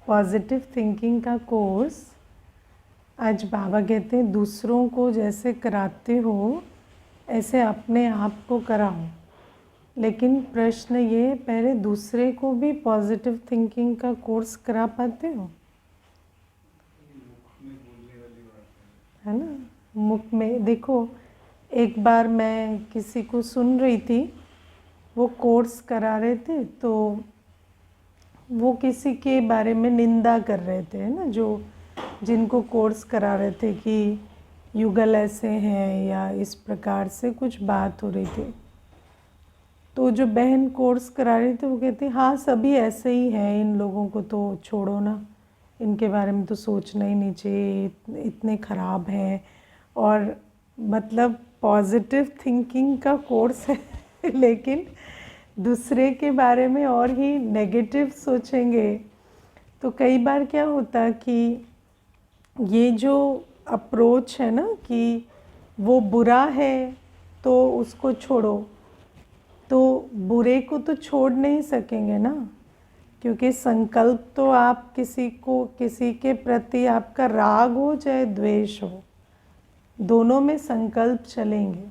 Positive thinking का course आज बाबा कहते हैं दूसरों को जैसे कराते हो ऐसे अपने आप को कराओ। लेकिन प्रश्न ये, पहले दूसरे को भी पॉजिटिव थिंकिंग का कोर्स करा पाते हो? है ना, मुख में। देखो, एक बार मैं किसी को सुन रही थी, वो कोर्स करा रहे थे, तो वो किसी के बारे में निंदा कर रहे थे, है ना, जो जिनको कोर्स करा रहे थे कि युगल ऐसे हैं या इस प्रकार से कुछ बात हो रही थी। तो जो बहन कोर्स करा रही थी वो कहती, हाँ सभी ऐसे ही हैं, इन लोगों को तो छोड़ो ना, इनके बारे में तो सोचना ही नहीं चाहिए, इतने ख़राब हैं। और मतलब पॉजिटिव थिंकिंग का कोर्स है लेकिन दूसरे के बारे में और ही नेगेटिव सोचेंगे। तो कई बार क्या होता कि ये जो अप्रोच है ना कि वो बुरा है तो उसको छोड़ो, तो बुरे को तो छोड़ नहीं सकेंगे ना, क्योंकि संकल्प तो आप किसी के प्रति आपका राग हो चाहे द्वेष हो, दोनों में संकल्प चलेंगे।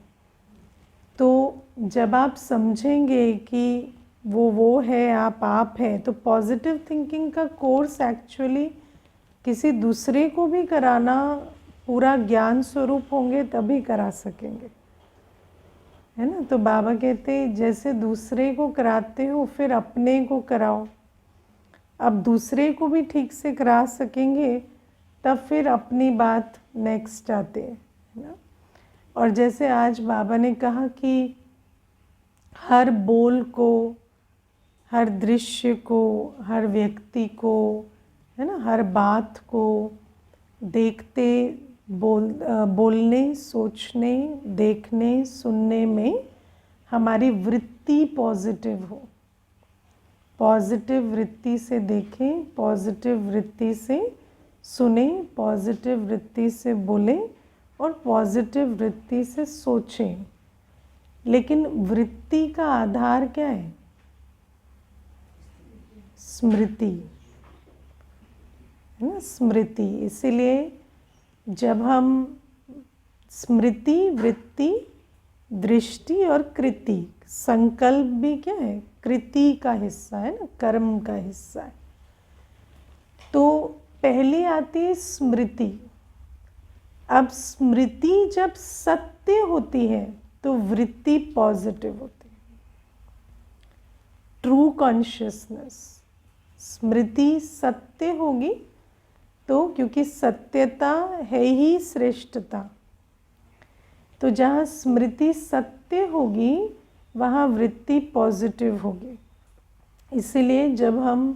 तो जब आप समझेंगे कि वो है, आप हैं, तो पॉजिटिव थिंकिंग का कोर्स एक्चुअली किसी दूसरे को भी कराना, पूरा ज्ञान स्वरूप होंगे तभी करा सकेंगे, है ना। तो बाबा कहते जैसे दूसरे को कराते हो फिर अपने को कराओ। अब दूसरे को भी ठीक से करा सकेंगे तब फिर अपनी बात नेक्स्ट आते हैं, है ना। और जैसे आज बाबा ने कहा कि हर बोल को, हर दृश्य को, हर व्यक्ति को, है ना, हर बात को देखते, बोलने, सोचने, देखने, सुनने में हमारी वृत्ति पॉजिटिव हो। पॉजिटिव वृत्ति से देखें, पॉजिटिव वृत्ति से सुने, पॉजिटिव वृत्ति से बोलें और पॉजिटिव वृत्ति से सोचें। लेकिन वृत्ति का आधार क्या है? स्मृति, है ना, स्मृति। इसीलिए जब हम स्मृति, वृत्ति, दृष्टि और कृति, संकल्प भी क्या है? कृति का हिस्सा है ना, कर्म का हिस्सा है। तो पहले आती है स्मृति। अब स्मृति जब सत्य होती है तो वृत्ति पॉजिटिव होती है, ट्रू कॉन्शियसनेस। स्मृति सत्य होगी तो, क्योंकि सत्यता है ही श्रेष्ठता, तो जहाँ स्मृति सत्य होगी वहाँ वृत्ति पॉजिटिव होगी। इसीलिए जब हम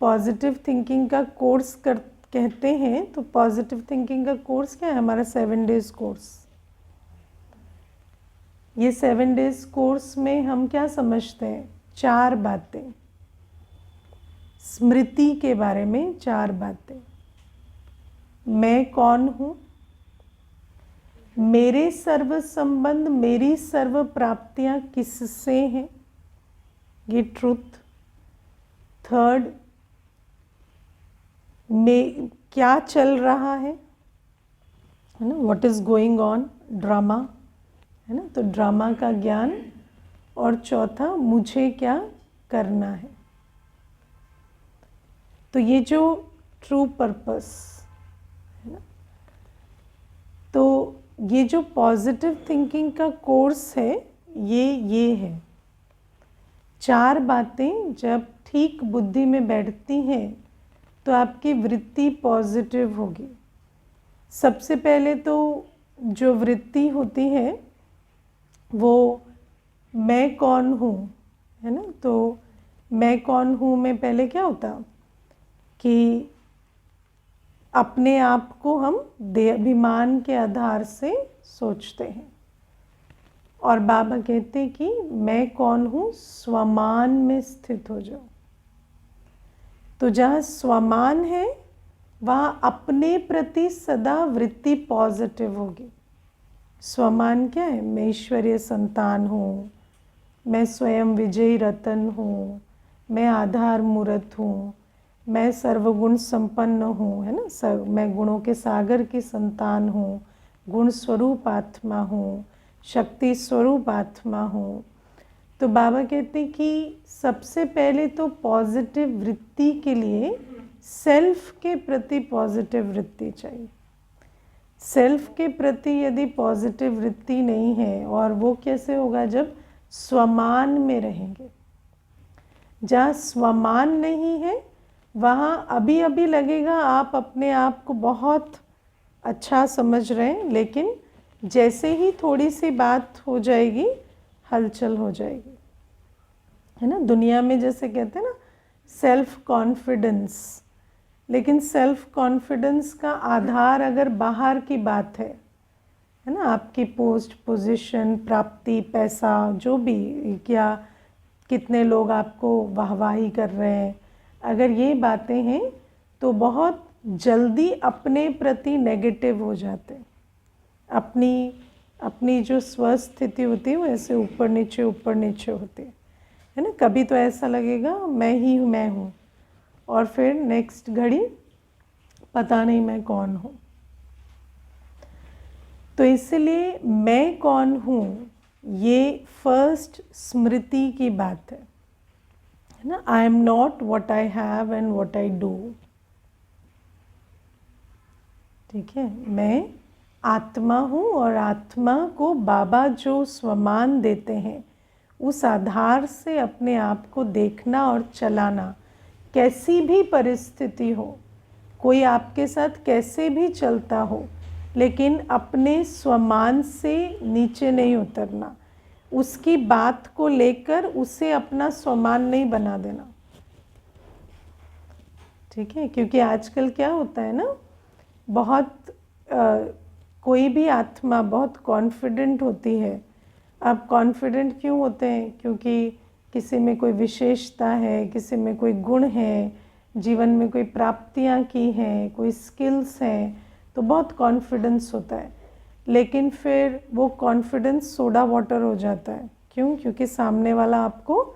पॉजिटिव थिंकिंग का कोर्स कहते हैं तो पॉजिटिव थिंकिंग का कोर्स क्या है? हमारा 7 डेज कोर्स। ये 7 डेज कोर्स में हम क्या समझते हैं? 4 बातें, स्मृति के बारे में 4 बातें। मैं कौन हूँ, मेरे सर्व संबंध, मेरी सर्व प्राप्तियां किससे हैं, ये ट्रुथ। थर्ड, में क्या चल रहा है ना, what is going on, drama, है ना, तो ड्रामा का ज्ञान। और चौथा, मुझे क्या करना है। तो ये जो ट्रू पर्पस है ना, तो ये जो पॉजिटिव थिंकिंग का कोर्स है ये है। 4 बातें जब ठीक बुद्धि में बैठती हैं तो आपकी वृत्ति पॉजिटिव होगी। सबसे पहले तो जो वृत्ति होती है वो मैं कौन हूँ, है ना। तो मैं कौन हूँ में पहले क्या होता कि अपने आप को हम देहाभिमान के आधार से सोचते हैं, और बाबा कहते हैं कि मैं कौन हूँ, स्वमान में स्थित हो जाओ। तो जहाँ स्वमान है वहाँ अपने प्रति सदा वृत्ति पॉजिटिव होगी। स्वमान क्या है? मैं ईश्वरीय संतान हूँ, मैं स्वयं विजयी रतन हूँ, मैं आधार मूर्त हूँ, मैं सर्वगुण संपन्न हूँ, है ना, मैं गुणों के सागर की संतान हूँ, गुण स्वरूप आत्मा हूँ, शक्ति स्वरूप आत्मा हूँ। तो बाबा कहते हैं कि सबसे पहले तो पॉजिटिव वृत्ति के लिए सेल्फ के प्रति पॉजिटिव वृत्ति चाहिए। सेल्फ के प्रति यदि पॉजिटिव वृत्ति नहीं है, और वो कैसे होगा, जब स्वमान में रहेंगे। जहाँ स्वमान नहीं है वहाँ अभी अभी लगेगा आप अपने आप को बहुत अच्छा समझ रहे हैं, लेकिन जैसे ही थोड़ी सी बात हो जाएगी हलचल हो जाएगी, है ना। दुनिया में जैसे कहते हैं ना सेल्फ कॉन्फिडेंस, लेकिन सेल्फ कॉन्फिडेंस का आधार अगर बाहर की बात है ना, आपकी पोस्ट पोजीशन, प्राप्ति, पैसा, जो भी, क्या कितने लोग आपको वाहवाही कर रहे हैं, अगर ये बातें हैं तो बहुत जल्दी अपने प्रति नेगेटिव हो जाते हैं। अपनी जो स्वस्थिति होती है वो ऐसे ऊपर नीचे होती है ना। कभी तो ऐसा लगेगा मैं हूँ, और फिर नेक्स्ट घड़ी पता नहीं मैं कौन हूँ। तो इसलिए मैं कौन हूँ ये फर्स्ट स्मृति की बात है ना। I am not what I have and what I do. ठीक है, मैं आत्मा हूँ, और आत्मा को बाबा जो स्वमान देते हैं उस आधार से अपने आप को देखना और चलाना। कैसी भी परिस्थिति हो, कोई आपके साथ कैसे भी चलता हो, लेकिन अपने स्वमान से नीचे नहीं उतरना। उसकी बात को लेकर उसे अपना स्वमान नहीं बना देना। ठीक है, क्योंकि आजकल क्या होता है ना, बहुत कोई भी आत्मा बहुत कॉन्फिडेंट होती है। अब कॉन्फिडेंट क्यों होते हैं? क्योंकि किसी में कोई विशेषता है, किसी में कोई गुण है, जीवन में कोई प्राप्तियां की हैं, कोई स्किल्स हैं, तो बहुत कॉन्फिडेंस होता है। लेकिन फिर वो कॉन्फिडेंस सोडा वाटर हो जाता है। क्यों? क्योंकि सामने वाला आपको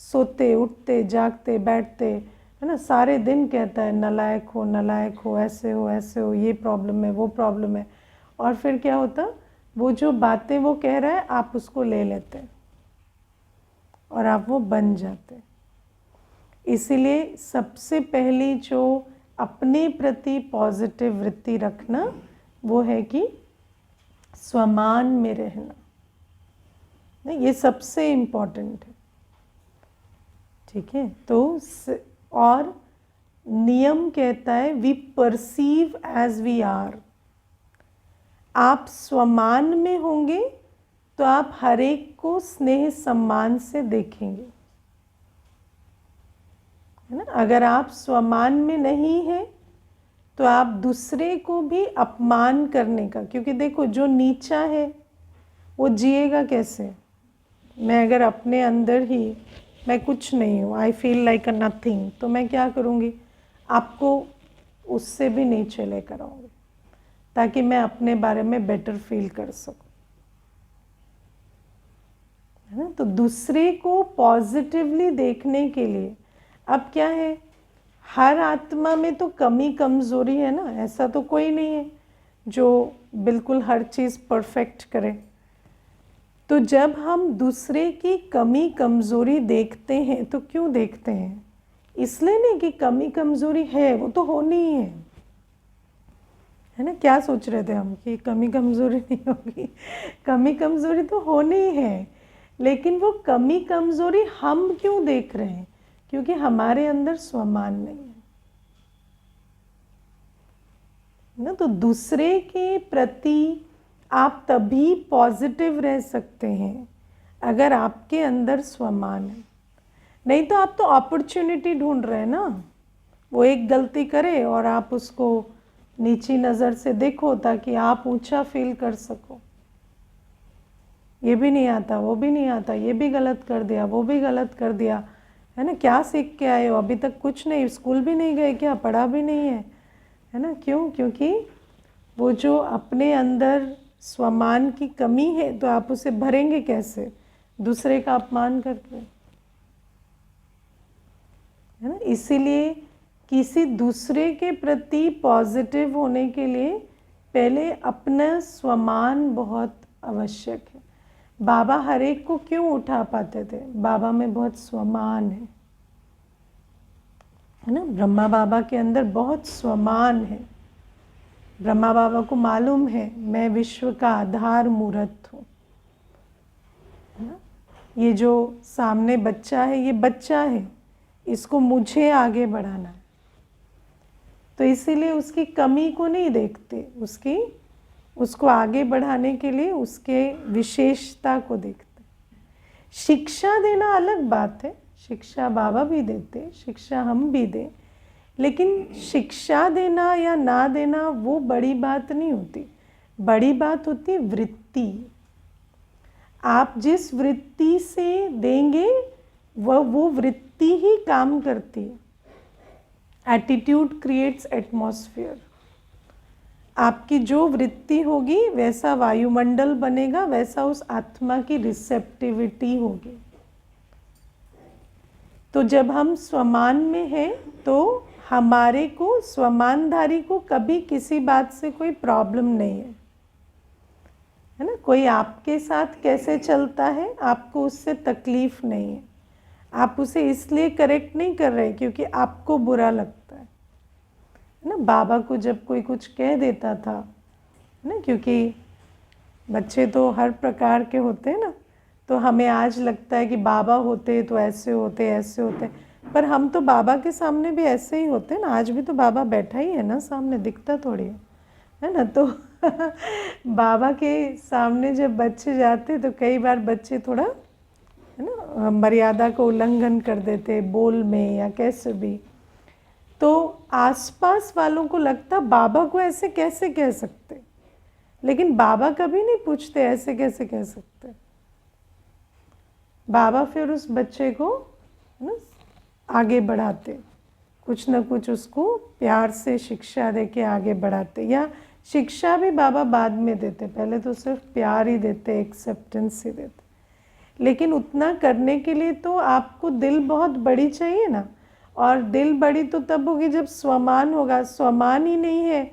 सोते उठते जागते बैठते, है ना, सारे दिन कहता है नालायक हो, ऐसे हो, ये प्रॉब्लम है, वो प्रॉब्लम है। और फिर क्या होता, वो जो बातें वो कह रहा है आप उसको ले लेते और आप वो बन जाते। इसीलिए सबसे पहली जो अपने प्रति पॉजिटिव वृत्ति रखना वो है कि स्वमान में रहना। ये सबसे इम्पॉर्टेंट है। ठीक है, तो और नियम कहता है we perceive as we are. आप स्वमान में होंगे तो आप हर एक को स्नेह सम्मान से देखेंगे, है ना। अगर आप स्वमान में नहीं हैं तो आप दूसरे को भी अपमान करने का, क्योंकि देखो जो नीचा है वो जिएगा कैसे। मैं अगर अपने अंदर ही मैं कुछ नहीं हूँ, I feel like a nothing, तो मैं क्या करूँगी, आपको उससे भी नीचे लेकर आऊँगी ताकि मैं अपने बारे में बेटर फील कर सकूँ, है ना। तो दूसरे को पॉजिटिवली देखने के लिए अब क्या है, हर आत्मा में तो कमी कमज़ोरी है ना। ऐसा तो कोई नहीं है जो बिल्कुल हर चीज़ परफेक्ट करे। तो जब हम दूसरे की कमी कमज़ोरी देखते हैं तो क्यों देखते हैं? इसलिए नहीं कि कमी कमज़ोरी है, वो तो होनी ही है ना। क्या सोच रहे थे हम कि कमी कमज़ोरी नहीं होगी? कमी कमज़ोरी तो होनी ही है, लेकिन वो कमी कमज़ोरी हम क्यों देख रहे हैं? क्योंकि हमारे अंदर स्वमान नहीं है ना। तो दूसरे के प्रति आप तभी पॉजिटिव रह सकते हैं अगर आपके अंदर स्वमान है। नहीं तो आप तो अपॉर्चुनिटी ढूंढ रहे हैं ना। वो एक गलती करे और आप उसको नीची नज़र से देखो ताकि आप ऊंचा फील कर सको। ये भी नहीं आता, वो भी नहीं आता, ये भी गलत कर दिया, वो भी गलत कर दिया, है ना। क्या सीख के आए हो? अभी तक कुछ नहीं, स्कूल भी नहीं गए क्या? पढ़ा भी नहीं है ना। क्यों? क्योंकि वो जो अपने अंदर स्वमान की कमी है तो आप उसे भरेंगे कैसे? दूसरे का अपमान करके, है ना। इसीलिए किसी दूसरे के प्रति पॉजिटिव होने के लिए पहले अपना स्वमान बहुत आवश्यक है। बाबा हर एक को क्यों उठा पाते थे? बाबा में बहुत स्वमान है ना। ब्रह्मा बाबा के अंदर बहुत स्वमान है। ब्रह्मा बाबा को मालूम है मैं विश्व का आधार मूर्त हूँ। ये जो सामने बच्चा है, ये बच्चा है, इसको मुझे आगे बढ़ाना है। तो इसीलिए उसकी कमी को नहीं देखते, उसको आगे बढ़ाने के लिए उसके विशेषता को देखते। शिक्षा देना अलग बात है, शिक्षा बाबा भी देते, शिक्षा हम भी दें, लेकिन शिक्षा देना या ना देना वो बड़ी बात नहीं होती। बड़ी बात होती है वृत्ति। आप जिस वृत्ति से देंगे वो वृत्ति ही काम करती है। Attitude creates atmosphere. आपकी जो वृत्ति होगी वैसा वायुमंडल बनेगा, वैसा उस आत्मा की रिसेप्टिविटी होगी। तो जब हम स्वमान में हैं तो हमारे को, स्वमानधारी को, कभी किसी बात से कोई प्रॉब्लम नहीं है ना। कोई आपके साथ कैसे चलता है, आपको उससे तकलीफ नहीं है। आप उसे इसलिए करेक्ट नहीं कर रहे क्योंकि आपको बुरा लगता है ना। बाबा को जब कोई कुछ कह देता था ना, क्योंकि बच्चे तो हर प्रकार के होते हैं ना, तो हमें आज लगता है कि बाबा होते तो ऐसे होते ऐसे होते, पर हम तो बाबा के सामने भी ऐसे ही होते हैं ना। आज भी तो बाबा बैठा ही है ना सामने, दिखता थोड़ी है ना। तो बाबा के सामने जब बच्चे जाते तो कई बार बच्चे थोड़ा है ना मर्यादा को उल्लंघन कर देते, बोल में या कैसे भी। तो आसपास वालों को लगता बाबा को ऐसे कैसे कह सकते, लेकिन बाबा कभी नहीं पूछते ऐसे कैसे कह सकते। बाबा फिर उस बच्चे को ना आगे बढ़ाते, कुछ ना कुछ उसको प्यार से शिक्षा दे के आगे बढ़ाते। या शिक्षा भी बाबा बाद में देते, पहले तो सिर्फ प्यार ही देते, एक्सेप्टेंस ही देते। लेकिन उतना करने के लिए तो आपको दिल बहुत बड़ी चाहिए ना, और दिल बड़ी तो तब होगी जब स्वमान होगा। स्वमान ही नहीं है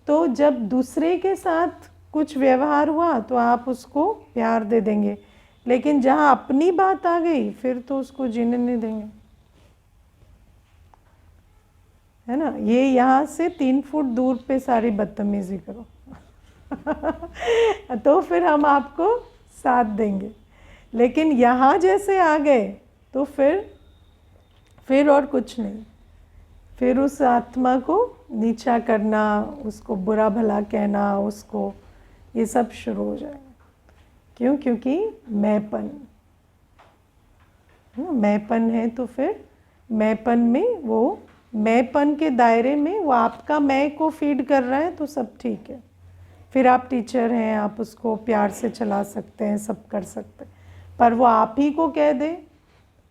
तो जब दूसरे के साथ कुछ व्यवहार हुआ तो आप उसको प्यार दे देंगे, लेकिन जहाँ अपनी बात आ गई फिर तो उसको जीने नहीं देंगे, है ना। ये यहाँ से 3 फुट दूर पे सारी बदतमीजी करो तो फिर हम आपको साथ देंगे, लेकिन यहाँ जैसे आ गए तो फिर और कुछ नहीं। फिर उस आत्मा को नीचा करना, उसको बुरा भला कहना, उसको ये सब शुरू हो जाएगा। क्यों? क्योंकि मैंपन है। तो फिर मैंपन में, वो मैंपन के दायरे में वो आपका मैं को फीड कर रहा है तो सब ठीक है। फिर आप टीचर हैं, आप उसको प्यार से चला सकते हैं, सब कर सकते हैं, पर वो आप ही को कह दे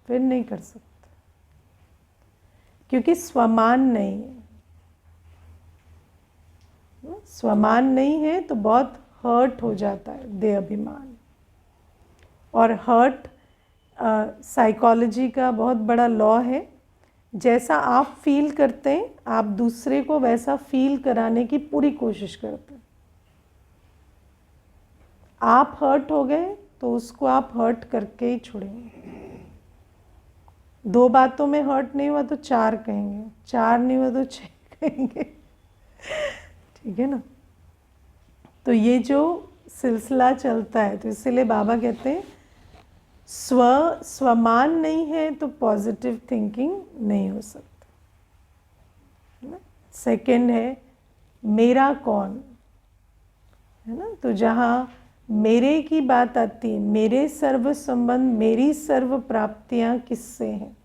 फिर नहीं कर सकते, क्योंकि स्वमान नहीं है। स्वमान नहीं है तो बहुत हर्ट हो जाता है देह अभिमान। और हर्ट साइकोलॉजी का बहुत बड़ा लॉ है। जैसा आप फील करते हैं आप दूसरे को वैसा फील कराने की पूरी कोशिश करते हैं। आप हर्ट हो गए तो उसको आप हर्ट करके ही छोड़ेंगे। 2 बातों में हर्ट नहीं हुआ तो 4 कहेंगे, 4 नहीं हुआ तो 6 कहेंगे, ठीक है ना। तो ये जो सिलसिला चलता है, तो इसीलिए बाबा कहते हैं स्वमान नहीं है तो पॉजिटिव थिंकिंग नहीं हो सकती, है ना। सेकंड है मेरा कौन, है ना। तो जहाँ मेरे की बात आती है, मेरे सर्व संबंध, मेरी सर्व प्राप्तियाँ किससे हैं,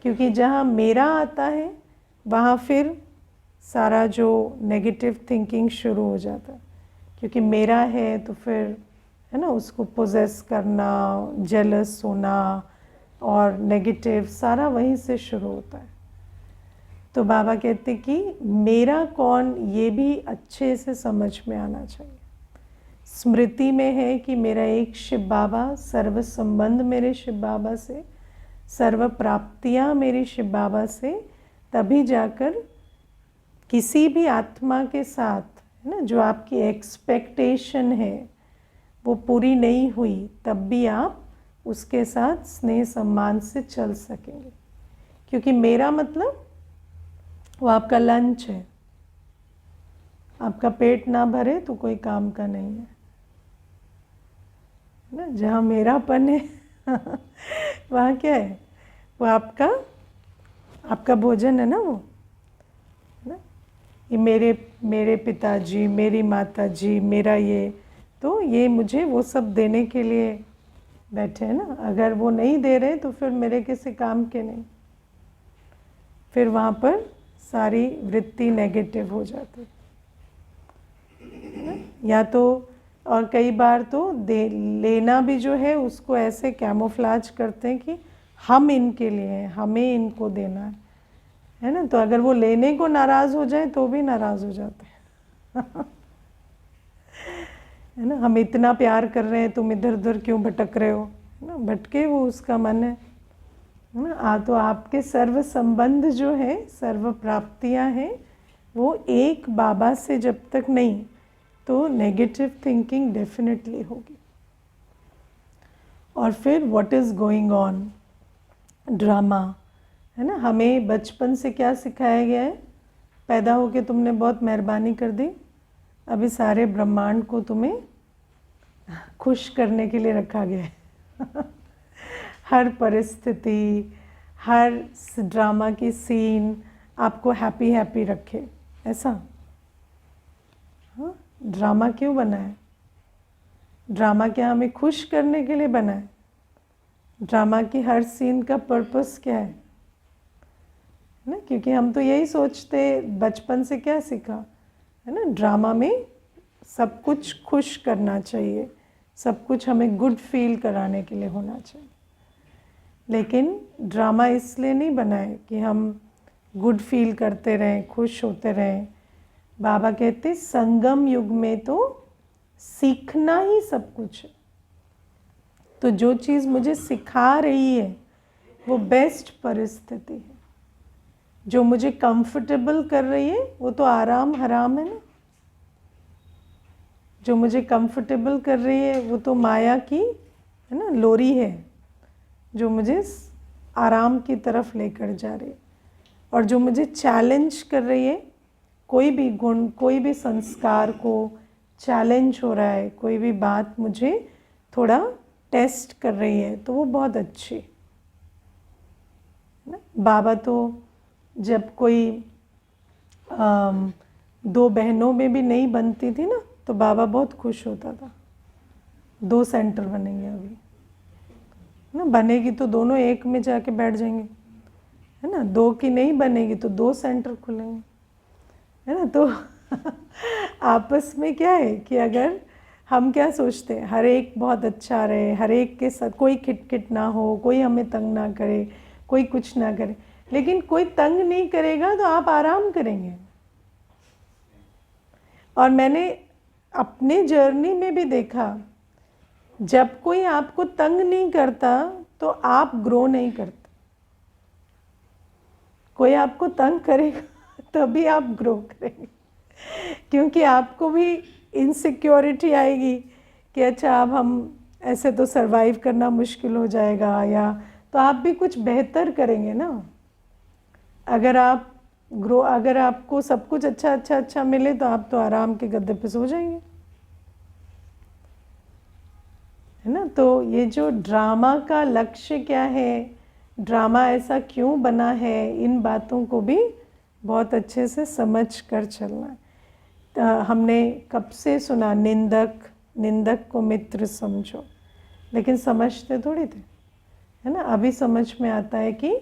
क्योंकि जहाँ मेरा आता है वहाँ फिर सारा जो नेगेटिव थिंकिंग शुरू हो जाता है। क्योंकि मेरा है तो फिर है ना उसको पोजेस करना, जेलस होना और नेगेटिव सारा वहीं से शुरू होता है। तो बाबा कहते कि मेरा कौन ये भी अच्छे से समझ में आना चाहिए। स्मृति में है कि मेरा एक शिव बाबा, सर्व संबंध मेरे शिव बाबा से, सर्व प्राप्तियाँ मेरी शिव बाबा से, तभी जाकर किसी भी आत्मा के साथ, है ना, जो आपकी एक्सपेक्टेशन है वो पूरी नहीं हुई, तब भी आप उसके साथ स्नेह सम्मान से चल सकेंगे। क्योंकि मेरा मतलब वो आपका लंच है, आपका पेट ना भरे तो कोई काम का नहीं है ना। जहाँ मेरापन है वहाँ क्या है, वो आपका भोजन है ना, वो ना। ये मेरे पिताजी, मेरी माताजी, मेरा ये, तो ये मुझे वो सब देने के लिए बैठे हैं ना। अगर वो नहीं दे रहे तो फिर मेरे किसी काम के नहीं, फिर वहाँ पर सारी वृत्ति नेगेटिव हो जाती है। या तो, और कई बार तो लेना भी जो है उसको ऐसे कैमोफ्लाज करते हैं कि हम इनके लिए हैं, हमें इनको देना है ना। तो अगर वो लेने को नाराज़ हो जाए तो भी नाराज़ हो जाते हैं है ना। हम इतना प्यार कर रहे हैं, तुम इधर उधर क्यों भटक रहे हो, है ना। भटके, वो उसका मन है ना। तो आपके सर्व संबंध जो है, सर्व प्राप्तियां हैं, वो एक बाबा से जब तक नहीं, तो नेगेटिव थिंकिंग डेफिनेटली होगी। और फिर what is going on, drama, है ना। हमें बचपन से क्या सिखाया गया है, पैदा होके तुमने बहुत मेहरबानी कर दी, अभी सारे ब्रह्मांड को तुम्हें खुश करने के लिए रखा गया है हर परिस्थिति, हर ड्रामा की सीन आपको हैप्पी हैप्पी रखे, ऐसा। हाँ, ड्रामा क्यों बना है? ड्रामा क्या हमें खुश करने के लिए बना है? ड्रामा की हर सीन का पर्पस क्या है ना। क्योंकि हम तो यही सोचते, बचपन से क्या सीखा है ना, ड्रामा में सब कुछ खुश करना चाहिए, सब कुछ हमें गुड फील कराने के लिए होना चाहिए। लेकिन ड्रामा इसलिए नहीं बना है कि हम गुड फील करते रहें, खुश होते रहें। बाबा कहते संगम युग में तो सीखना ही सब कुछ है। तो जो चीज़ मुझे सिखा रही है वो बेस्ट परिस्थिति है, जो मुझे कंफर्टेबल कर रही है वो तो आराम हराम है ना। जो मुझे कंफर्टेबल कर रही है वो तो माया की, है ना, लोरी है, जो मुझे आराम की तरफ लेकर जा रही है। और जो मुझे चैलेंज कर रही है, कोई भी गुण, कोई भी संस्कार को चैलेंज हो रहा है, कोई भी बात मुझे थोड़ा टेस्ट कर रही है, तो वो बहुत अच्छी है ना। बाबा तो जब कोई दो बहनों में भी नहीं बनती थी ना, तो बाबा बहुत खुश होता था। 2 सेंटर बनेंगे अभी ना, बनेगी तो दोनों एक में जाके बैठ जाएंगे, है ना। 2 की नहीं बनेगी तो 2 सेंटर खुलेंगे, है ना। तो आपस में क्या है कि अगर हम क्या सोचते हैं, हर एक बहुत अच्छा रहे, हर एक के साथ कोई खिटखिट ना हो, कोई हमें तंग ना करे, कोई कुछ ना करे। लेकिन कोई तंग नहीं करेगा तो आप आराम करेंगे। और मैंने अपने जर्नी में भी देखा, जब कोई आपको तंग नहीं करता तो आप ग्रो नहीं करते। कोई आपको तंग करेगा तभी आप ग्रो करेंगे, क्योंकि आपको भी इनसिक्योरिटी आएगी कि अच्छा अब हम ऐसे तो सरवाइव करना मुश्किल हो जाएगा, या तो आप भी कुछ बेहतर करेंगे ना। अगर आप अगर आपको सब कुछ अच्छा अच्छा अच्छा मिले तो आप तो आराम के गद्दे पे सो जाएंगे, है ना। तो ये जो ड्रामा का लक्ष्य क्या है, ड्रामा ऐसा क्यों बना है, इन बातों को भी बहुत अच्छे से समझ कर चलना है। हमने कब से सुना, निंदक को मित्र समझो, लेकिन समझते थोड़ी थे, है ना। अभी समझ में आता है कि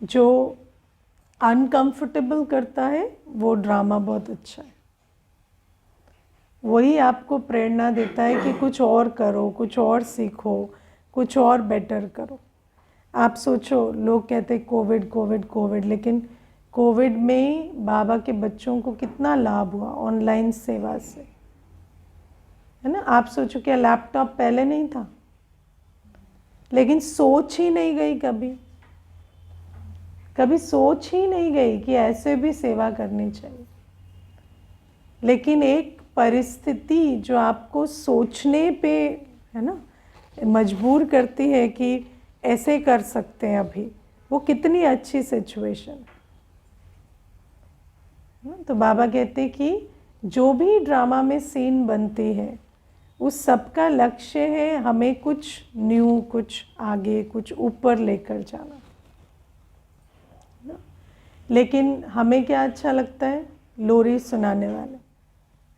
जो अनकंफर्टेबल करता है वो ड्रामा बहुत अच्छा है। वही आपको प्रेरणा देता है कि कुछ और करो, कुछ और सीखो, कुछ और बेटर करो। आप सोचो, लोग कहते कोविड कोविड कोविड, लेकिन कोविड में बाबा के बच्चों को कितना लाभ हुआ ऑनलाइन सेवा से, है ना। आप सोचो, क्या लैपटॉप पहले नहीं था? लेकिन सोच ही नहीं गई कभी कभी सोच ही नहीं गई कि ऐसे भी सेवा करनी चाहिए। लेकिन एक परिस्थिति जो आपको सोचने पे, है ना, मजबूर करती है कि ऐसे कर सकते हैं अभी, वो कितनी अच्छी सिचुएशन है। तो बाबा कहते कि जो भी ड्रामा में सीन बनती है उस सब का लक्ष्य है हमें कुछ न्यू, कुछ आगे, कुछ ऊपर लेकर जाना। लेकिन हमें क्या अच्छा लगता है? लोरी सुनाने वाले,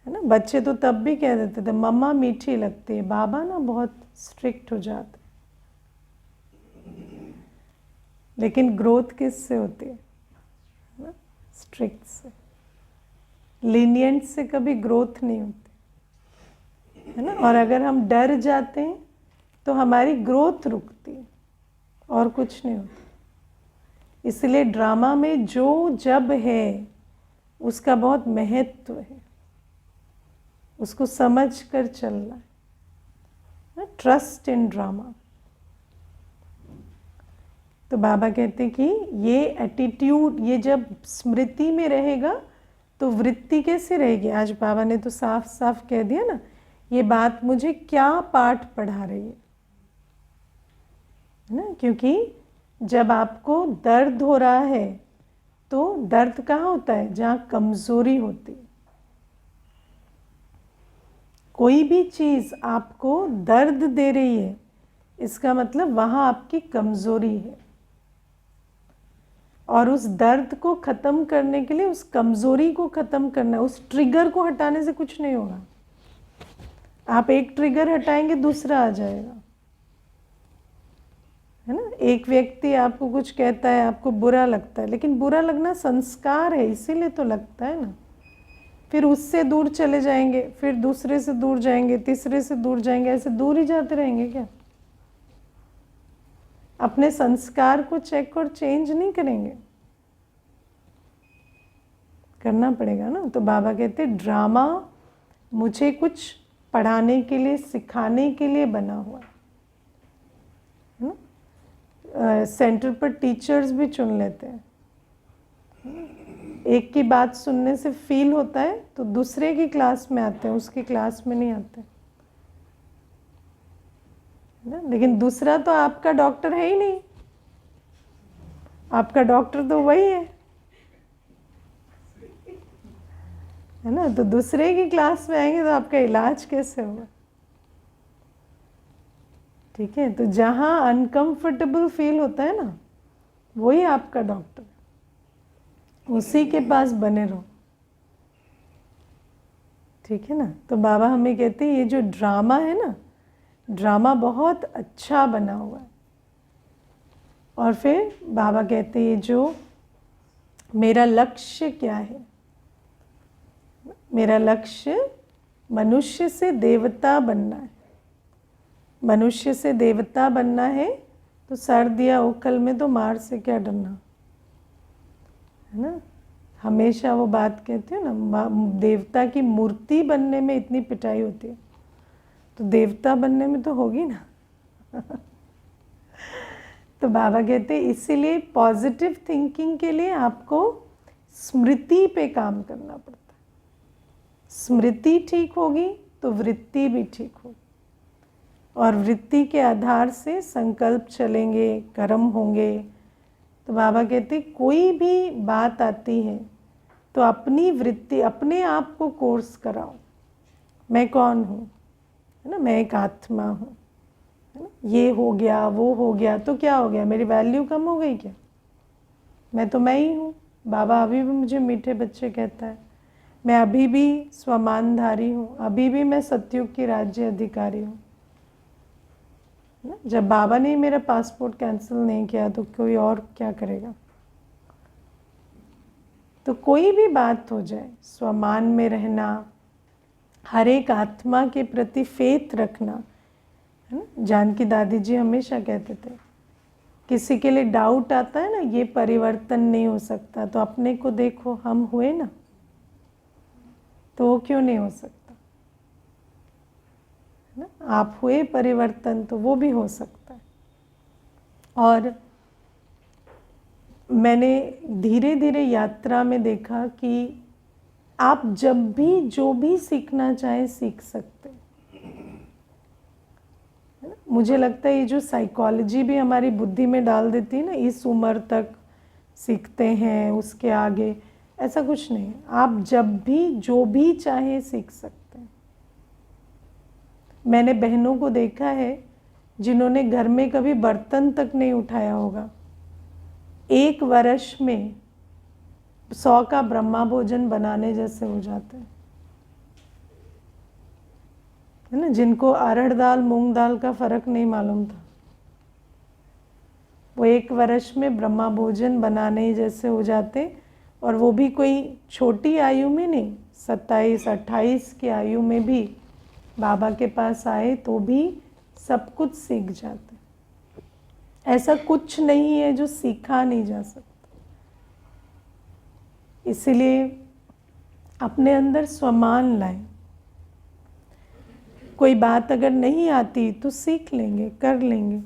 है ना। बच्चे तो तब भी कह देते थे मम्मा मीठी लगती है, बाबा ना बहुत स्ट्रिक्ट हो जाते। लेकिन ग्रोथ किससे होती है? स्ट्रिक्ट से। लीनियंट से कभी ग्रोथ नहीं होती, है ना। और अगर हम डर जाते हैं तो हमारी ग्रोथ रुकती है और कुछ नहीं होता। इसलिए ड्रामा में जो जब है उसका बहुत महत्व है, उसको समझ कर चलना है। Trust in drama. तो बाबा कहते कि ये एटीट्यूड, ये जब स्मृति में रहेगा तो वृत्ति कैसे रहेगी? आज बाबा ने तो साफ साफ कह दिया ना, ये बात मुझे क्या पाठ पढ़ा रही है ना। क्योंकि जब आपको दर्द हो रहा है तो दर्द कहाँ होता है? जहाँ कमजोरी होती है। कोई भी चीज़ आपको दर्द दे रही है, इसका मतलब वहाँ आपकी कमजोरी है। और उस दर्द को ख़त्म करने के लिए उस कमज़ोरी को ख़त्म करना है, उस ट्रिगर को हटाने से कुछ नहीं होगा। आप एक ट्रिगर हटाएंगे दूसरा आ जाएगा, है ना। एक व्यक्ति आपको कुछ कहता है, आपको बुरा लगता है, लेकिन बुरा लगना संस्कार है, इसीलिए तो लगता है ना। फिर उससे दूर चले जाएंगे, फिर दूसरे से दूर जाएंगे, तीसरे से दूर जाएंगे, ऐसे दूर ही जाते रहेंगे क्या? अपने संस्कार को चेक और चेंज नहीं करेंगे, करना पड़ेगा ना। तो बाबा कहते ड्रामा मुझे कुछ पढ़ाने के लिए, सिखाने के लिए बना हुआ है ना। सेंटर पर टीचर्स भी चुन लेते हैं। एक की बात सुनने से फील होता है तो दूसरे की क्लास में आते हैं, उसकी क्लास में नहीं आते, ना। लेकिन दूसरा तो आपका डॉक्टर है ही नहीं, आपका डॉक्टर तो वही है ना। तो दूसरे की क्लास में आएंगे तो आपका इलाज कैसे होगा? ठीक है। तो जहाँ अनकंफर्टेबल फील होता है ना, वही आपका डॉक्टर, उसी के पास बने रहो। ठीक है ना। तो बाबा हमें कहते हैं ये जो ड्रामा है ना, ड्रामा बहुत अच्छा बना हुआ है। और फिर बाबा कहते हैं ये जो मेरा लक्ष्य क्या है? मेरा लक्ष्य मनुष्य से देवता बनना है। मनुष्य से देवता बनना है तो सर्दी या ओखल में तो मार से क्या डरना, है ना। हमेशा वो बात कहते हो ना, देवता की मूर्ति बनने में इतनी पिटाई होती है, तो देवता बनने में तो होगी ना। तो बाबा कहते इसीलिए पॉजिटिव थिंकिंग के लिए आपको स्मृति पे काम करना पड़ता है। स्मृति ठीक होगी तो वृत्ति भी ठीक होगी, और वृत्ति के आधार से संकल्प चलेंगे, कर्म होंगे। तो बाबा कहते कोई भी बात आती है तो अपनी वृत्ति, अपने आप को कोर्स कराओ, मैं कौन हूँ, है ना, मैं एक आत्मा हूँ, है ना। ये हो गया, वो हो गया तो क्या हो गया? मेरी वैल्यू कम हो गई क्या? मैं तो मैं ही हूँ। बाबा अभी भी मुझे मीठे बच्चे कहता है, मैं अभी भी स्वमानधारी हूँ, अभी भी मैं सतयुग की राज्य अधिकारी हूँ। जब बाबा ने मेरा पासपोर्ट कैंसिल नहीं किया तो कोई और क्या करेगा? तो कोई भी बात हो जाए, स्वमान में रहना, हर एक आत्मा के प्रति फेथ रखना, है ना। जानकी दादी जी हमेशा कहते थे किसी के लिए डाउट आता है ना, ये परिवर्तन नहीं हो सकता, तो अपने को देखो, हम हुए ना, तो वो क्यों नहीं हो सकता, है ना। आप हुए परिवर्तन तो वो भी हो सकता है। और मैंने धीरे धीरे यात्रा में देखा कि आप जब भी जो भी सीखना चाहें सीख सकते हैं। मुझे लगता है ये जो साइकोलॉजी भी हमारी बुद्धि में डाल देती है ना, इस उम्र तक सीखते हैं, उसके आगे, ऐसा कुछ नहीं है। आप जब भी जो भी चाहें सीख सकते हैं। मैंने बहनों को देखा है जिन्होंने घर में कभी बर्तन तक नहीं उठाया होगा, 1 वर्ष में 100 का ब्रह्मा भोजन बनाने जैसे हो जाते हैं, है ना। जिनको अरहर दाल मूंग दाल का फर्क नहीं मालूम था, वो 1 वर्ष में ब्रह्मा भोजन बनाने जैसे हो जाते। और वो भी कोई छोटी आयु में नहीं, 27-28 की आयु में भी बाबा के पास आए तो भी सब कुछ सीख जाते। ऐसा कुछ नहीं है जो सीखा नहीं जा सकता। इसलिए अपने अंदर स्वमान लाएं। कोई बात अगर नहीं आती तो सीख लेंगे, कर लेंगे,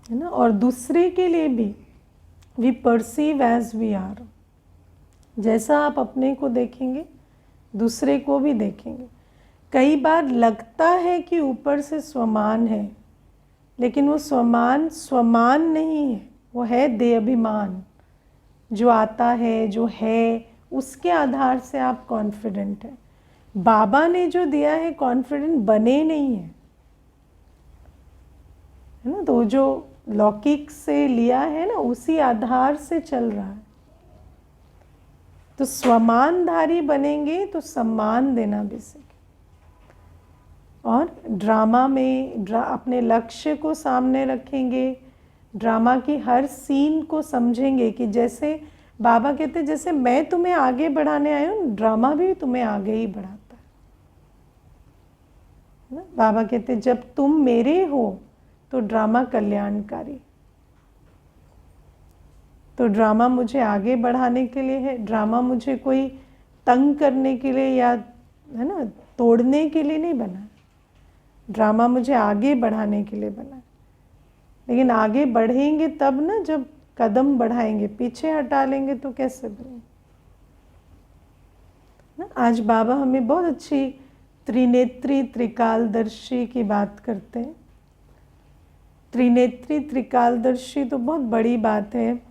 है ना। और दूसरे के लिए भी we perceive as we are. जैसा आप अपने को देखेंगे दूसरे को भी देखेंगे। कई बार लगता है कि ऊपर से स्वमान है, लेकिन वो स्वमान नहीं है, वो है देहाभिमान। जो आता है, जो है, उसके आधार से आप कॉन्फिडेंट हैं। बाबा ने जो दिया है कॉन्फिडेंट बने नहीं है ना। तो जो लौकिक से लिया है ना, उसी आधार से चल रहा है। तो स्वमानधारी बनेंगे तो सम्मान देना भी सीखें। और ड्रामा में अपने लक्ष्य को सामने रखेंगे, ड्रामा की हर सीन को समझेंगे कि जैसे बाबा कहते जैसे मैं तुम्हें आगे बढ़ाने आया हूँ, ड्रामा भी तुम्हें आगे ही बढ़ाता है ना। बाबा कहते जब तुम मेरे हो तो ड्रामा कल्याणकारी। तो ड्रामा मुझे आगे बढ़ाने के लिए है, ड्रामा मुझे कोई तंग करने के लिए या, है ना, तोड़ने के लिए नहीं बना। ड्रामा मुझे आगे बढ़ाने के लिए बना। लेकिन आगे बढ़ेंगे तब ना जब कदम बढ़ाएंगे, पीछे हटा लेंगे तो कैसे बढ़ेंगे ना। आज बाबा हमें बहुत अच्छी त्रिनेत्री त्रिकालदर्शी की बात करते हैं। त्रिनेत्री त्रिकालदर्शी तो बहुत बड़ी बात है।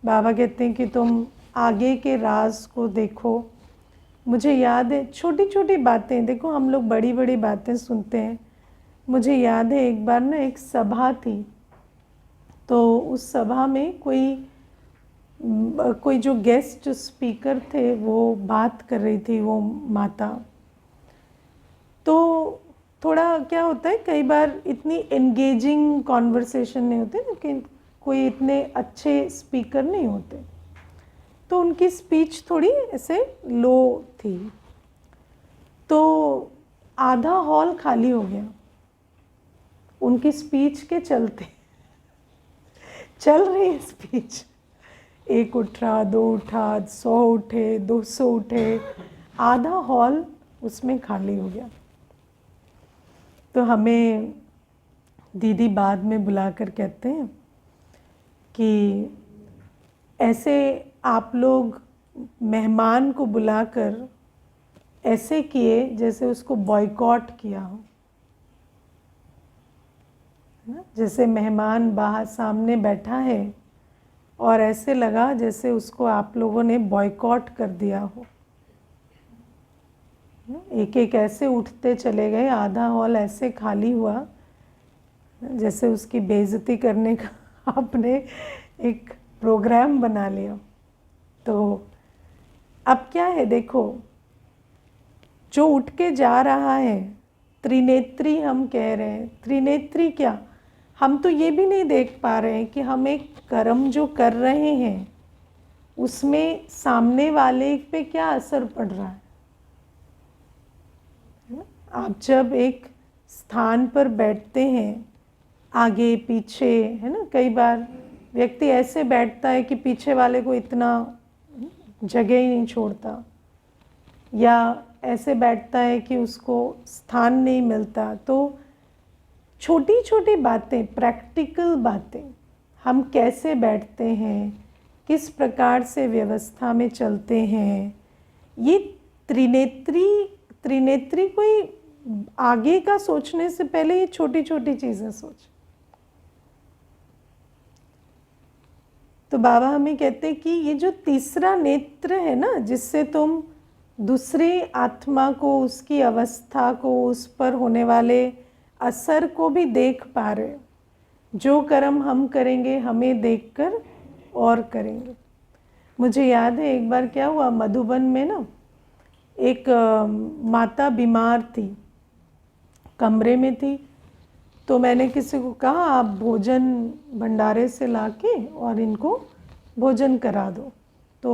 बाबा कहते हैं कि तुम आगे के राज को देखो। मुझे याद है छोटी छोटी बातें, देखो हम लोग बड़ी बड़ी बातें सुनते हैं। मुझे याद है एक बार ना एक सभा थी, तो उस सभा में कोई जो गेस्ट स्पीकर थे वो बात कर रही थी, वो माता। तो थोड़ा क्या होता है, कई बार इतनी एंगेजिंग कॉन्वर्सेशन नहीं होते ना, कि कोई इतने अच्छे स्पीकर नहीं होते, तो उनकी स्पीच थोड़ी ऐसे लो थी। तो आधा हॉल खाली हो गया उनकी स्पीच के चलते। चल रही है स्पीच, 1 उठा, 2 उठा, 100 उठे, 200 उठे, आधा हॉल उसमें खाली हो गया। तो हमें दीदी बाद में बुलाकर कहते हैं कि ऐसे आप लोग मेहमान को बुलाकर ऐसे किए जैसे उसको बॉयकॉट किया हो ना। जैसे मेहमान बाहर सामने बैठा है और ऐसे लगा जैसे उसको आप लोगों ने बॉयकॉट कर दिया हो। एक एक ऐसे उठते चले गए, आधा हॉल ऐसे खाली हुआ जैसे उसकी बेइज्जती करने का आपने एक प्रोग्राम बना लिया। तो अब क्या है, देखो जो उठ के जा रहा है त्रिनेत्री हम कह रहे हैं। त्रिनेत्री क्या, हम तो ये भी नहीं देख पा रहे हैं कि हम एक कर्म जो कर रहे हैं उसमें सामने वाले पे क्या असर पड़ रहा है ना। आप जब एक स्थान पर बैठते हैं, आगे पीछे, है ना, कई बार व्यक्ति ऐसे बैठता है कि पीछे वाले को इतना जगह ही नहीं छोड़ता, या ऐसे बैठता है कि उसको स्थान नहीं मिलता। तो छोटी छोटी बातें, प्रैक्टिकल बातें हम कैसे बैठते हैं, किस प्रकार से व्यवस्था में चलते हैं, ये त्रिनेत्री त्रिनेत्री कोई आगे का सोचने से पहले ये छोटी छोटी चीज़ें सोच। तो बाबा हमें कहते हैं कि ये जो तीसरा नेत्र है ना, जिससे तुम दूसरी आत्मा को, उसकी अवस्था को, उस पर होने वाले असर को भी देख पा रहे हो। जो कर्म हम करेंगे हमें देखकर और करेंगे। मुझे याद है एक बार क्या हुआ, मधुबन में ना एक माता बीमार थी, कमरे में थी। तो मैंने किसी को कहा आप भोजन भंडारे से लाके और इनको भोजन करा दो। तो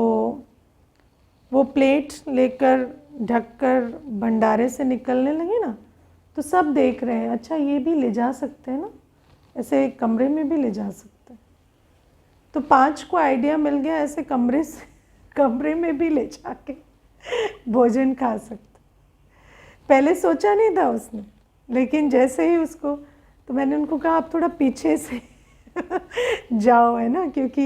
वो प्लेट लेकर ढककर भंडारे से निकलने लगे ना, तो सब देख रहे हैं, अच्छा ये भी ले जा सकते हैं ना, ऐसे कमरे में भी ले जा सकते हैं। तो 5 को आइडिया मिल गया, ऐसे कमरे में भी ले जाके भोजन खा सकते। पहले सोचा नहीं था उसने, लेकिन जैसे ही उसको, तो मैंने उनको कहा आप थोड़ा पीछे से जाओ, है ना, क्योंकि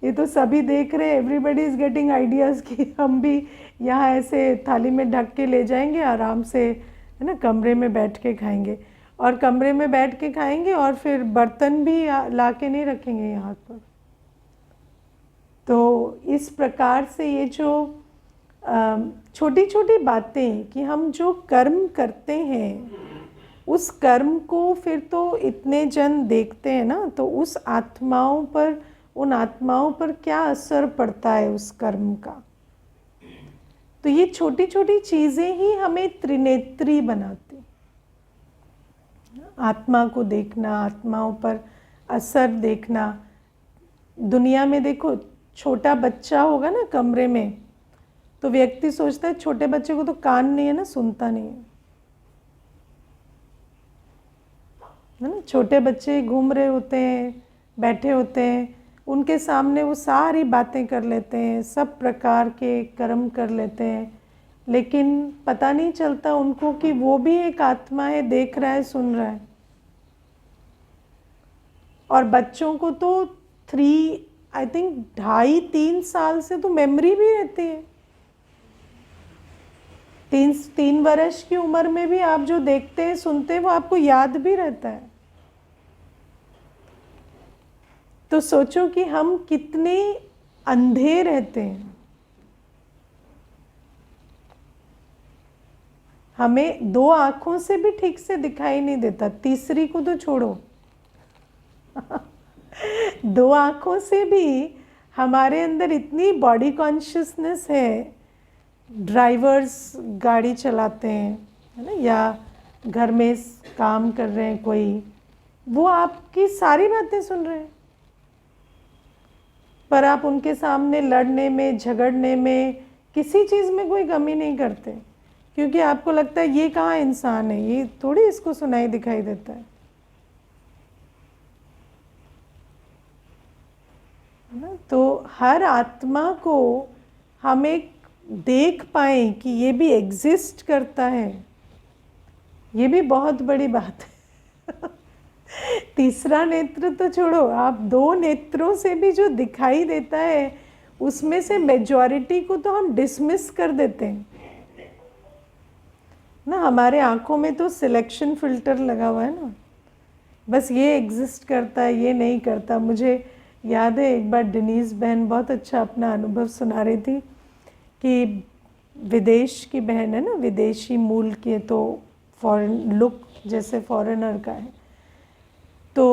ये तो सभी देख रहे हैं, एवरीबडी इज़ गेटिंग आइडियाज़ कि हम भी यहाँ ऐसे थाली में ढक के ले जाएंगे, आराम से, है ना, कमरे में बैठ के खाएंगे। और कमरे में बैठ के खाएंगे और फिर बर्तन भी ला के नहीं रखेंगे यहाँ पर। तो इस प्रकार से ये जो छोटी छोटी बातें कि हम जो कर्म करते हैं उस कर्म को फिर तो इतने जन देखते हैं ना, तो उस आत्माओं पर, उन आत्माओं पर क्या असर पड़ता है उस कर्म का। तो ये छोटी छोटी चीज़ें ही हमें त्रिनेत्री बनाती। आत्मा को देखना, आत्माओं पर असर देखना। दुनिया में देखो, छोटा बच्चा होगा ना कमरे में, तो व्यक्ति सोचता है छोटे बच्चे को तो कान नहीं है ना, सुनता नहीं है ना। छोटे बच्चे घूम रहे होते हैं, बैठे होते हैं, उनके सामने वो सारी बातें कर लेते हैं, सब प्रकार के कर्म कर लेते हैं, लेकिन पता नहीं चलता उनको कि वो भी एक आत्मा है, देख रहा है, सुन रहा है। और बच्चों को तो 2.5-3 साल से तो मेमोरी भी रहती है। 3 वर्ष की उम्र में भी आप जो देखते हैं, सुनते हैं, वो आपको याद भी रहता है। तो सोचो कि हम कितने अंधे रहते हैं, हमें 2 आँखों से भी ठीक से दिखाई नहीं देता, तीसरी को तो छोड़ो 2 आँखों से भी हमारे अंदर इतनी बॉडी कॉन्शियसनेस है। ड्राइवर्स गाड़ी चलाते हैं, है ना, या घर में काम कर रहे हैं कोई, वो आपकी सारी बातें सुन रहे हैं, पर आप उनके सामने लड़ने में, झगड़ने में, किसी चीज़ में कोई कमी नहीं करते, क्योंकि आपको लगता है ये कहाँ इंसान है, ये थोड़ी इसको सुनाई दिखाई देता है ना। तो हर आत्मा को हम एक देख पाएँ कि ये भी एग्जिस्ट करता है, ये भी बहुत बड़ी बात है तीसरा नेत्र तो छोड़ो, आप 2 नेत्रों से भी जो दिखाई देता है, उसमें से मेजॉरिटी को तो हम डिसमिस कर देते हैं ना। हमारे आँखों में तो सिलेक्शन फिल्टर लगा हुआ है ना, बस ये एग्जिस्ट करता है, ये नहीं करता। मुझे याद है एक बार डेनीज बहन बहुत अच्छा अपना अनुभव सुना रही थी कि विदेश की बहन है ना, विदेशी मूल की, तो फॉरेन लुक जैसे फॉरेनर का है। तो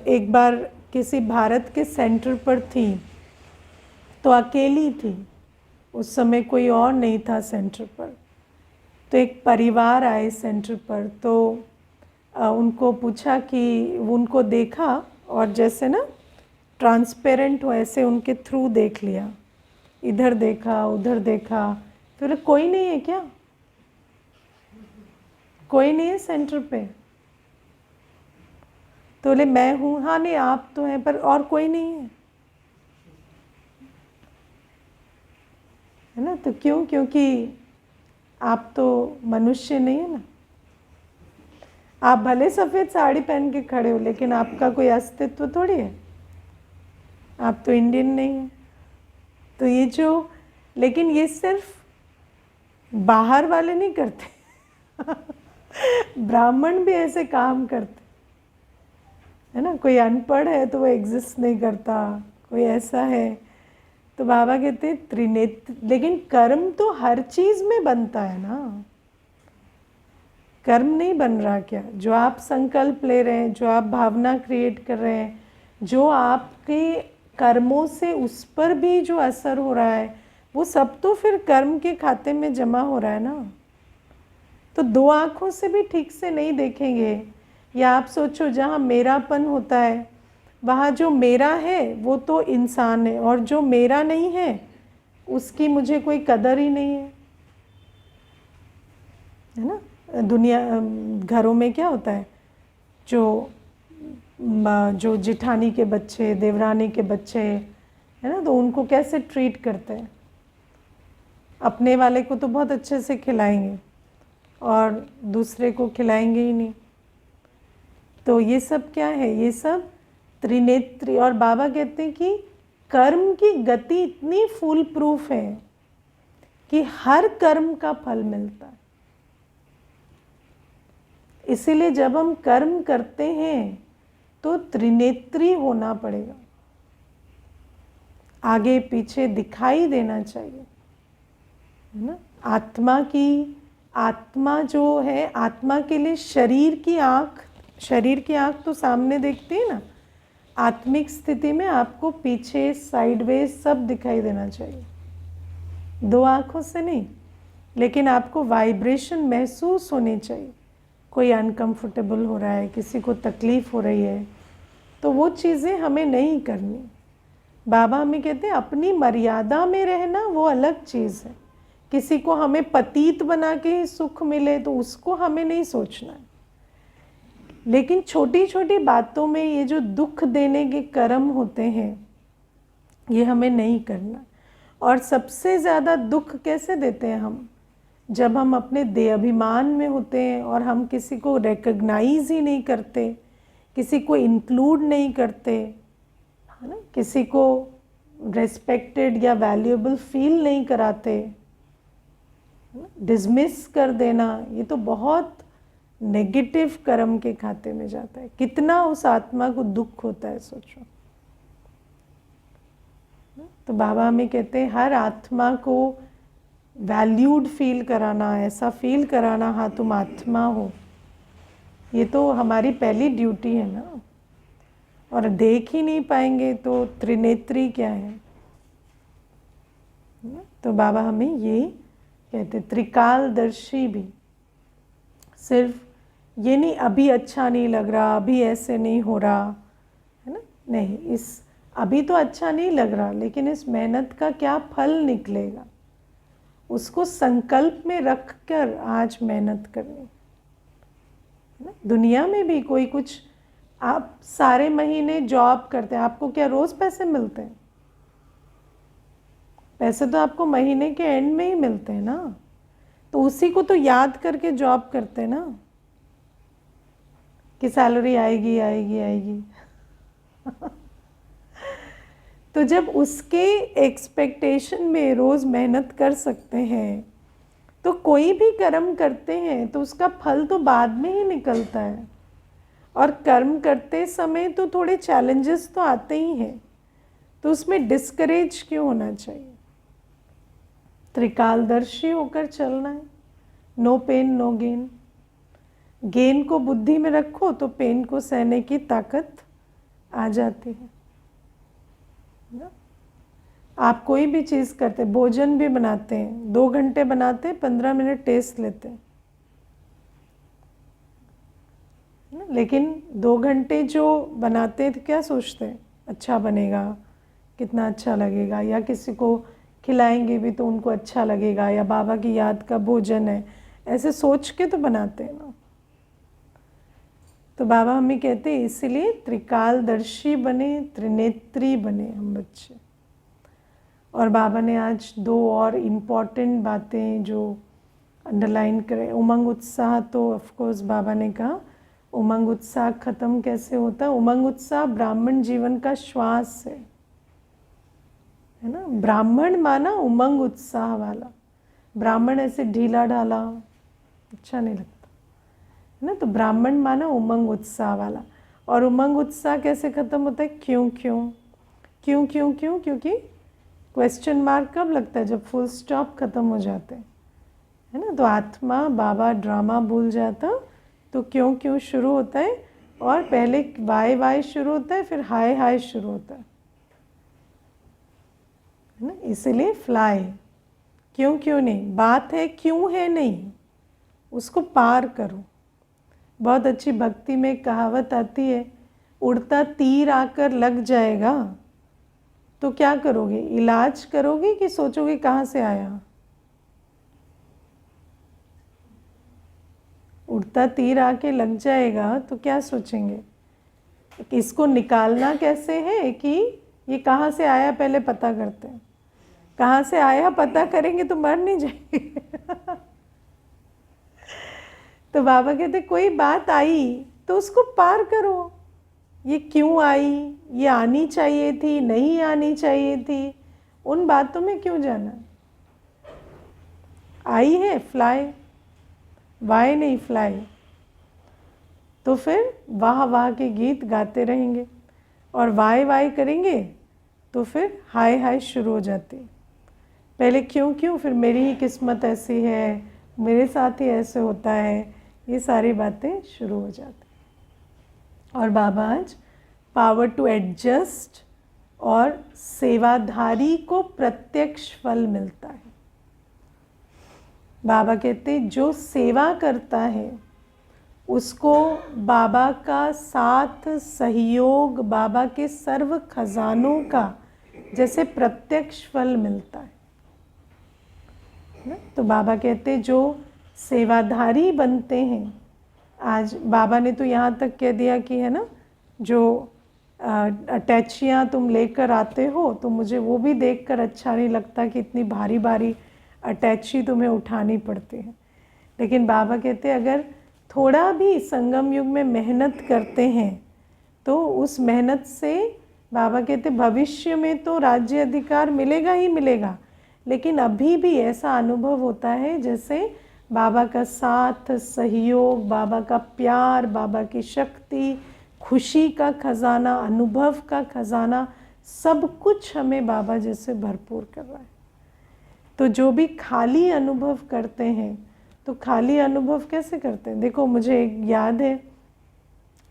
एक बार किसी भारत के सेंटर पर थी, तो अकेली थी, उस समय कोई और नहीं था सेंटर पर। तो एक परिवार आए सेंटर पर, तो उनको पूछा कि उनको देखा और जैसे ना ट्रांसपेरेंट हो, ऐसे उनके थ्रू देख लिया, इधर देखा, उधर देखा, फिर कोई नहीं है क्या, कोई नहीं है सेंटर पे। तो बोले मैं हूँ, हाँ नहीं आप तो हैं, पर और कोई नहीं है ना। तो क्यों? क्योंकि आप तो मनुष्य नहीं है ना। आप भले सफ़ेद साड़ी पहन के खड़े हो, लेकिन आपका कोई अस्तित्व थोड़ी है, आप तो इंडियन नहीं हैं। तो ये जो, लेकिन ये सिर्फ बाहर वाले नहीं करते ब्राह्मण भी ऐसे काम करते है ना। कोई अनपढ़ है तो वो एग्जिस्ट नहीं करता, कोई ऐसा है। तो बाबा कहते हैं त्रिनेत्र, लेकिन कर्म तो हर चीज में बनता है ना। कर्म नहीं बन रहा क्या? जो आप संकल्प ले रहे हैं, जो आप भावना क्रिएट कर रहे हैं, जो आपके कर्मों से उस पर भी जो असर हो रहा है, वो सब तो फिर कर्म के खाते में जमा हो रहा है ना। तो दो आँखों से भी ठीक से नहीं देखेंगे। या आप सोचो, जहाँ मेरापन होता है वहाँ जो मेरा है वो तो इंसान है, और जो मेरा नहीं है उसकी मुझे कोई कदर ही नहीं है ना। दुनिया घरों में क्या होता है, जो जिठानी के बच्चे, देवरानी के बच्चे है ना, तो उनको कैसे ट्रीट करते हैं। अपने वाले को तो बहुत अच्छे से खिलाएंगे और दूसरे को खिलाएंगे ही नहीं। तो ये सब क्या है? ये सब त्रिनेत्री। और बाबा कहते हैं कि कर्म की गति इतनी फुल प्रूफ है कि हर कर्म का फल मिलता है। इसीलिए जब हम कर्म करते हैं तो त्रिनेत्री होना पड़ेगा, आगे पीछे दिखाई देना चाहिए, है ना। आत्मा जो है, आत्मा के लिए शरीर की आँख तो सामने देखती है ना। आत्मिक स्थिति में आपको पीछे, साइडवेज सब दिखाई देना चाहिए, दो आँखों से नहीं, लेकिन आपको वाइब्रेशन महसूस होनी चाहिए। कोई अनकंफर्टेबल हो रहा है, किसी को तकलीफ हो रही है, तो वो चीज़ें हमें नहीं करनी। बाबा हमें कहते हैं अपनी मर्यादा में रहना वो अलग चीज़ है। किसी को हमें पतीत बना के सुख मिले तो उसको हमें नहीं सोचना है। लेकिन छोटी छोटी बातों में ये जो दुख देने के कर्म होते हैं, ये हमें नहीं करना। और सबसे ज़्यादा दुख कैसे देते हैं हम? जब हम अपने देहाभिमान में होते हैं और हम किसी को रिकग्नाइज ही नहीं करते, किसी को इंक्लूड नहीं करते, है ना, किसी को रेस्पेक्टेड या वैल्यूएबल फील नहीं कराते, डिसमिस कर देना, ये तो बहुत नेगेटिव कर्म के खाते में जाता है। कितना उस आत्मा को दुख होता है, सोचो। तो बाबा हमें कहते हैं हर आत्मा को वैल्यूड फील कराना, ऐसा फील कराना, हाँ तुम आत्मा हो। ये तो हमारी पहली ड्यूटी है ना। और देख ही नहीं पाएंगे तो त्रिनेत्री क्या है? तो बाबा हमें ये कहते त्रिकालदर्शी भी। सिर्फ ये नहीं अभी अच्छा नहीं लग रहा, अभी ऐसे नहीं हो रहा, है ना, नहीं, इस अभी तो अच्छा नहीं लग रहा, लेकिन इस मेहनत का क्या फल निकलेगा, उसको संकल्प में रख कर आज मेहनत करनी, है ना। दुनिया में भी कोई कुछ, आप सारे महीने जॉब करते हैं, आपको क्या रोज़ पैसे मिलते हैं? पैसे तो आपको महीने के एंड में ही मिलते हैं ना। तो उसी को तो याद करके जॉब करते हैं ना कि सैलरी आएगी आएगी आएगी तो जब उसके एक्सपेक्टेशन में रोज़ मेहनत कर सकते हैं, तो कोई भी कर्म करते हैं तो उसका फल तो बाद में ही निकलता है। और कर्म करते समय तो थोड़े चैलेंजेस तो आते ही हैं, तो उसमें डिस्करेज क्यों होना चाहिए? त्रिकालदर्शी होकर चलना है। No pain no gain. Gain को बुद्धि में रखो तो पेन को सहने की ताकत आ जाती है ना। आप कोई भी चीज़ करते, भोजन भी बनाते हैं, 2 घंटे बनाते हैं, 15 मिनट टेस्ट लेते हैं, लेकिन 2 घंटे जो बनाते हैं तो क्या सोचते हैं? अच्छा बनेगा, कितना अच्छा लगेगा, या किसी को खिलाएंगे भी तो उनको अच्छा लगेगा, या बाबा की याद का भोजन है, ऐसे सोच के तो बनाते हैं ना। तो बाबा हमें कहते हैं इसलिए त्रिकालदर्शी बने, त्रिनेत्री बने हम बच्चे। और बाबा ने आज 2 और इम्पॉर्टेंट बातें जो अंडरलाइन करें। उमंग उत्साह तो ऑफ कोर्स बाबा ने कहा उमंग उत्साह खत्म कैसे होता है? उमंग उत्साह ब्राह्मण जीवन का श्वास है ना। ब्राह्मण माना उमंग उत्साह वाला। ब्राह्मण ऐसे ढीला ढाला अच्छा नहीं लगता है ना। तो ब्राह्मण माना उमंग उत्साह वाला। और उमंग उत्साह कैसे खत्म होता है? क्यों क्यों क्यों क्यों क्यों? क्योंकि क्वेश्चन मार्क कब लगता है? जब फुल स्टॉप खत्म हो जाते हैं है ना। तो आत्मा बाबा ड्रामा भूल जाता तो क्यों क्यों शुरू होता है। और पहले वाई वाई शुरू होता है, फिर हाय हाय शुरू होता है ना। इसीलिए फ्लाई। क्यों क्यों नहीं, बात है क्यों है नहीं, उसको पार करो। बहुत अच्छी भक्ति में कहावत आती है, उड़ता तीर आकर लग जाएगा तो क्या करोगे? इलाज करोगे कि सोचोगे कहाँ से आया? उड़ता तीर आके लग जाएगा तो क्या सोचेंगे? इसको निकालना कैसे है कि ये कहाँ से आया पहले पता करते हैं। कहाँ से आया पता करेंगे तो मर नहीं जाएंगे। तो बाबा कहते कोई बात आई तो उसको पार करो। ये क्यों आई, ये आनी चाहिए थी, नहीं आनी चाहिए थी, उन बातों में क्यों जाना? आई है फ्लाई, वाई नहीं फ्लाई। तो फिर वाह वाह के गीत गाते रहेंगे और वाई वाई करेंगे तो फिर हाय हाय शुरू हो जाती। पहले क्यों क्यों, फिर मेरी ही किस्मत ऐसी है, मेरे साथ ही ऐसे होता है, ये सारी बातें शुरू हो जाती। और बाबा आज पावर टू एडजस्ट और सेवाधारी को प्रत्यक्ष फल मिलता है। बाबा कहते जो सेवा करता है उसको बाबा का साथ सहयोग, बाबा के सर्व खजानों का जैसे प्रत्यक्ष फल मिलता है ना। तो बाबा कहते जो सेवाधारी बनते हैं, आज बाबा ने तो यहाँ तक कह दिया कि है ना, जो अटैचियाँ तुम लेकर आते हो तो मुझे वो भी देखकर अच्छा नहीं लगता कि इतनी भारी भारी अटैची तुम्हें उठानी पड़ती है। लेकिन बाबा कहते अगर थोड़ा भी संगम युग में मेहनत करते हैं तो उस मेहनत से बाबा कहते भविष्य में तो राज्य अधिकार मिलेगा ही मिलेगा, लेकिन अभी भी ऐसा अनुभव होता है जैसे बाबा का साथ सहयोग, बाबा का प्यार, बाबा की शक्ति, खुशी का खजाना, अनुभव का खजाना, सब कुछ हमें बाबा जैसे भरपूर कर रहा है। तो जो भी खाली अनुभव करते हैं, तो खाली अनुभव कैसे करते हैं? देखो मुझे एक याद है,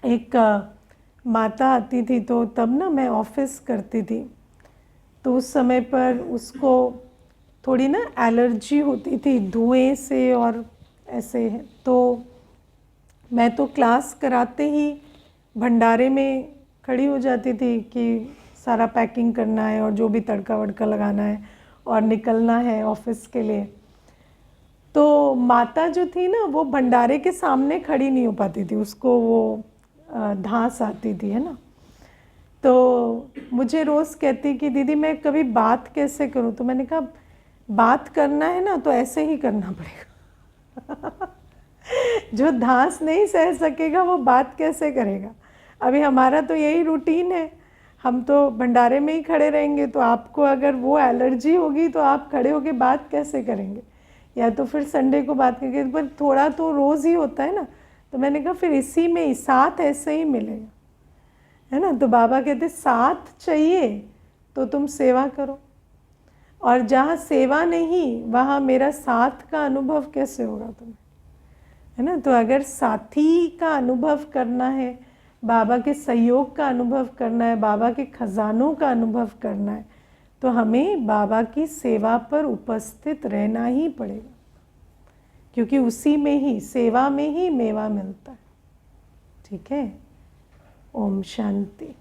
एक माता आती थी तो तब ना मैं ऑफिस करती थी, तो उस समय पर उसको थोड़ी ना एलर्जी होती थी धुएं से और ऐसे। तो मैं तो क्लास कराते ही भंडारे में खड़ी हो जाती थी कि सारा पैकिंग करना है और जो भी तड़का वड़का लगाना है और निकलना है ऑफिस के लिए। तो माता जो थी ना वो भंडारे के सामने खड़ी नहीं हो पाती थी, उसको वो धांस आती थी है ना। तो मुझे रोज़ कहती कि दीदी मैं कभी बात कैसे करूं? तो मैंने कहा बात करना है ना तो ऐसे ही करना पड़ेगा। जो धांस नहीं सह सकेगा वो बात कैसे करेगा? अभी हमारा तो यही रूटीन है, हम तो भंडारे में ही खड़े रहेंगे, तो आपको अगर वो एलर्जी होगी तो आप खड़े होके बात कैसे करेंगे? या तो फिर संडे को बात करेंगे, पर थोड़ा तो रोज़ ही होता है ना। तो मैंने कहा फिर इसी में ही साथ ऐसे ही मिलेगा है ना। तो बाबा कहते साथ चाहिए तो तुम सेवा करो, और जहाँ सेवा नहीं वहाँ मेरा साथ का अनुभव कैसे होगा तुम्हें, है ना। तो अगर साथी का अनुभव करना है, बाबा के सहयोग का अनुभव करना है, बाबा के खजानों का अनुभव करना है, तो हमें बाबा की सेवा पर उपस्थित रहना ही पड़ेगा, क्योंकि उसी में ही, सेवा में ही मेवा मिलता है। ठीक है। ओम शांति।